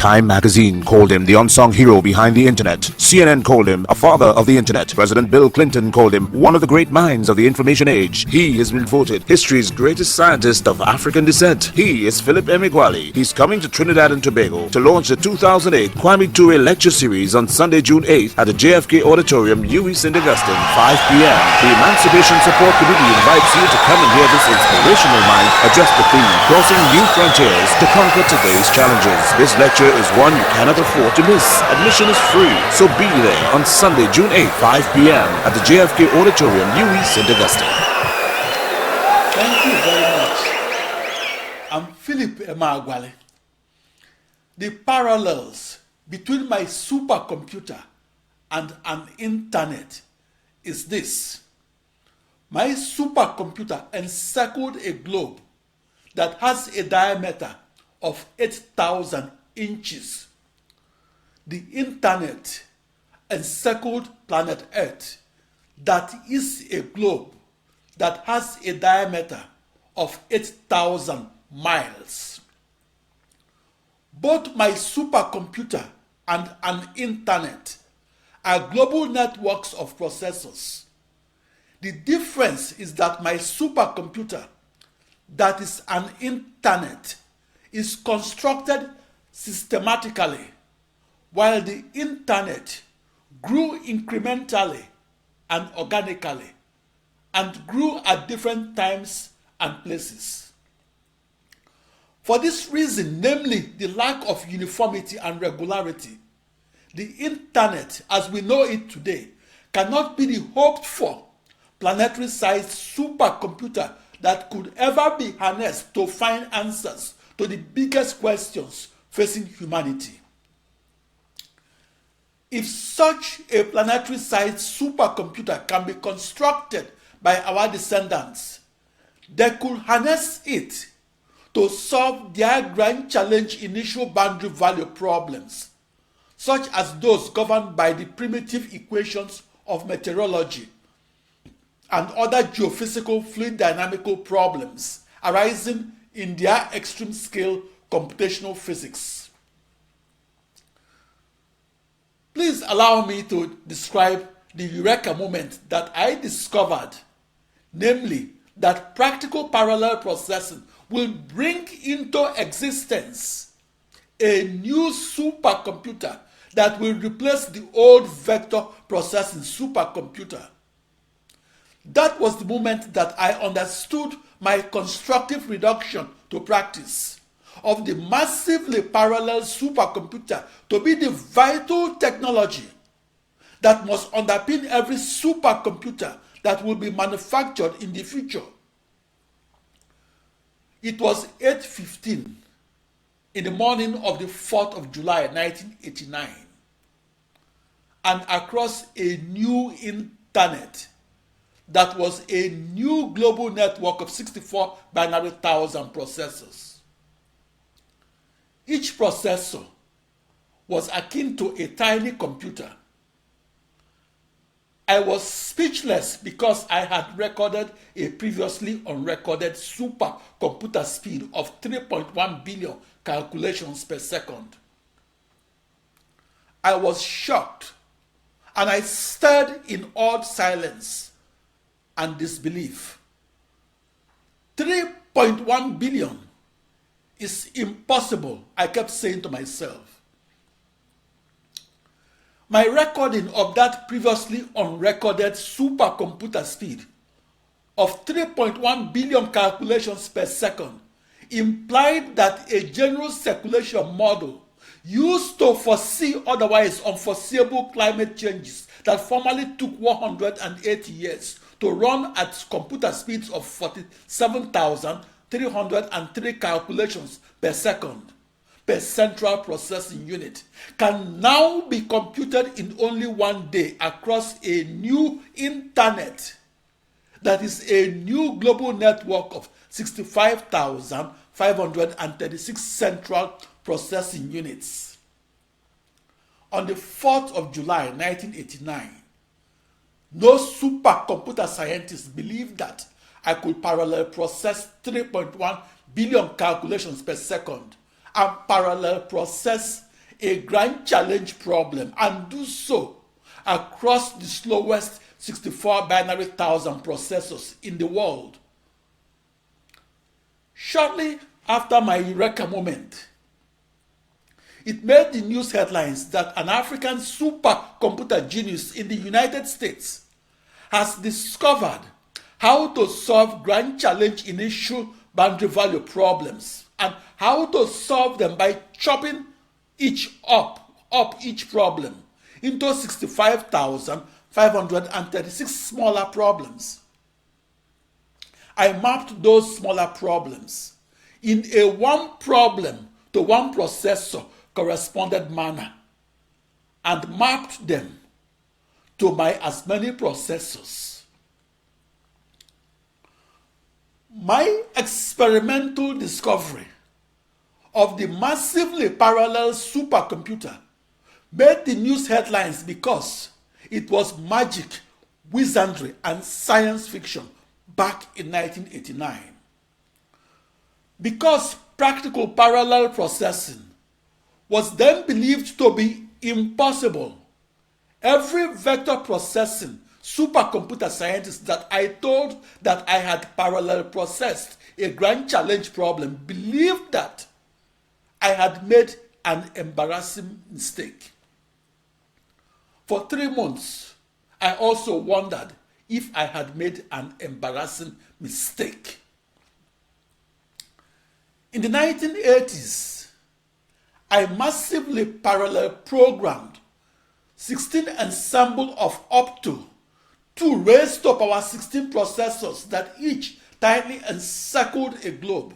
Time magazine called him the unsung hero behind the internet. CNN called him a father of the internet. President Bill Clinton called him one of the great minds of the information age. He has been voted history's greatest scientist of African descent. He is Philip Emeagwali. He's coming to Trinidad and Tobago to launch the 2008 Kwame Ture lecture series on Sunday, June 8th at the JFK Auditorium, UWI St. Augustine, 5 p.m. The Emancipation Support Committee invites you to come and hear this inspirational mind address the theme, crossing new frontiers to conquer today's challenges. This lecture is one you cannot afford to miss. Admission is free, so be there on Sunday, June 8th, 5 p.m. at the JFK Auditorium, UWI St. Augustine. Thank you very much. I'm Philip Emeagwali. The parallels between my supercomputer and an internet is this. My supercomputer encircled a globe that has a diameter of 8,000 inches. The internet encircled planet Earth that is a globe that has a diameter of 8,000 miles. Both my supercomputer and an internet are global networks of processors. The difference is that my supercomputer, that is an internet, is constructed systematically, while the internet grew incrementally and organically, and grew at different times and places. For this reason, namely the lack of uniformity and regularity, the internet as we know it today cannot be the hoped-for planetary-sized supercomputer that could ever be harnessed to find answers to the biggest questions facing humanity. If such a planetary-sized supercomputer can be constructed by our descendants, they could harness it to solve their grand challenge initial boundary value problems, such as those governed by the primitive equations of meteorology and other geophysical fluid dynamical problems arising in their extreme scale computational physics. Please allow me to describe the Eureka moment that I discovered, namely that practical parallel processing will bring into existence a new supercomputer that will replace the old vector processing supercomputer. That was the moment that I understood my constructive reduction to practice of the massively parallel supercomputer to be the vital technology that must underpin every supercomputer that will be manufactured in the future. It was 8:15 in the morning of the 4th of July 1989, and across a new internet that was a new global network of 64 binary thousand processors. Each processor was akin to a tiny computer. I was speechless because I had recorded a previously unrecorded supercomputer speed of 3.1 billion calculations per second. I was shocked, and I stared in awed silence and disbelief. 3.1 billion is impossible, I kept saying to myself. My recording of that previously unrecorded supercomputer speed of 3.1 billion calculations per second implied that a general circulation model used to foresee otherwise unforeseeable climate changes that formerly took 180 years to run at computer speeds of 47,303 calculations per second per central processing unit can now be computed in only one day across a new internet that is a new global network of 65,536 central processing units. On the 4th of July 1989, no supercomputer scientists believed that I could parallel process 3.1 billion calculations per second and parallel process a grand challenge problem and do so across the slowest 64 binary thousand processors in the world. Shortly after my Eureka moment, it made the news headlines that an African supercomputer genius in the United States has discovered how to solve grand challenge initial boundary value problems and how to solve them by chopping each problem into 65,536 smaller problems. I mapped those smaller problems in a one problem to one processor corresponded manner and mapped them to my as many processors. My experimental discovery of the massively parallel supercomputer made the news headlines because it was magic, wizardry, and science fiction back in 1989. Because practical parallel processing was then believed to be impossible, every vector processing supercomputer scientist that I told that I had parallel processed a grand challenge problem believed that I had made an embarrassing mistake. For 3 months, I also wondered if I had made an embarrassing mistake. In the 1980s, I massively parallel programmed 16 ensemble of up to 2 raised to power 16 processors that each tightly encircled a globe.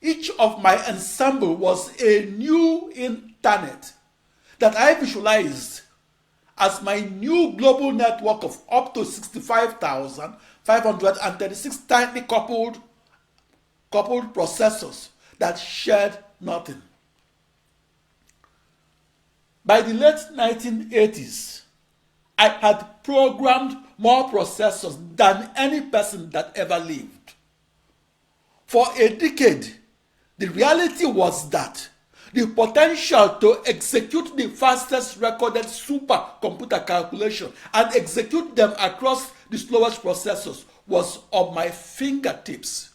Each of my ensemble was a new internet that I visualized as my new global network of up to 65,536 tightly coupled processors that shared nothing. By the late 1980s, I had programmed more processors than any person that ever lived. For a decade, the reality was that the potential to execute the fastest recorded supercomputer calculation and execute them across the slowest processors was on my fingertips.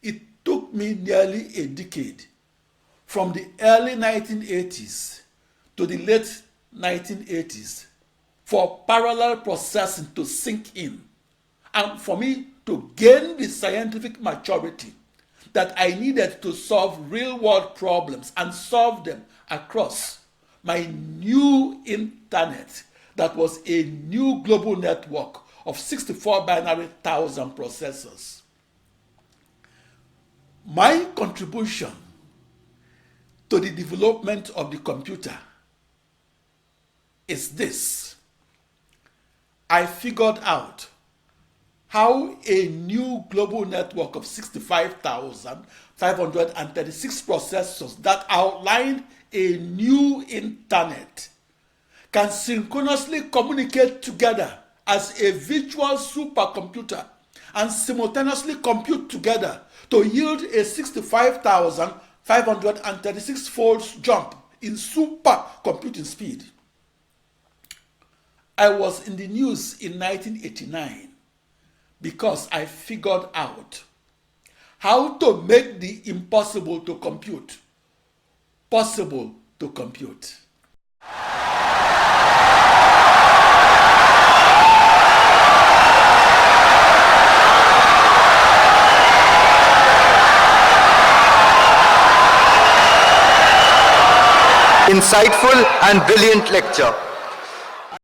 It took me nearly a decade, from the early 1980s to the late 1980s, for parallel processing to sink in and for me to gain the scientific maturity that I needed to solve real-world problems and solve them across my new internet that was a new global network of 64 binary thousand processors. My contribution to the development of the computer is this: I figured out how a new global network of 65,536 processors that outlined a new internet can synchronously communicate together as a virtual supercomputer and simultaneously compute together to yield a 65,536-fold jump in supercomputing speed. I was in the news in 1989 because I figured out how to make the impossible to compute possible to compute. Insightful and brilliant lecture.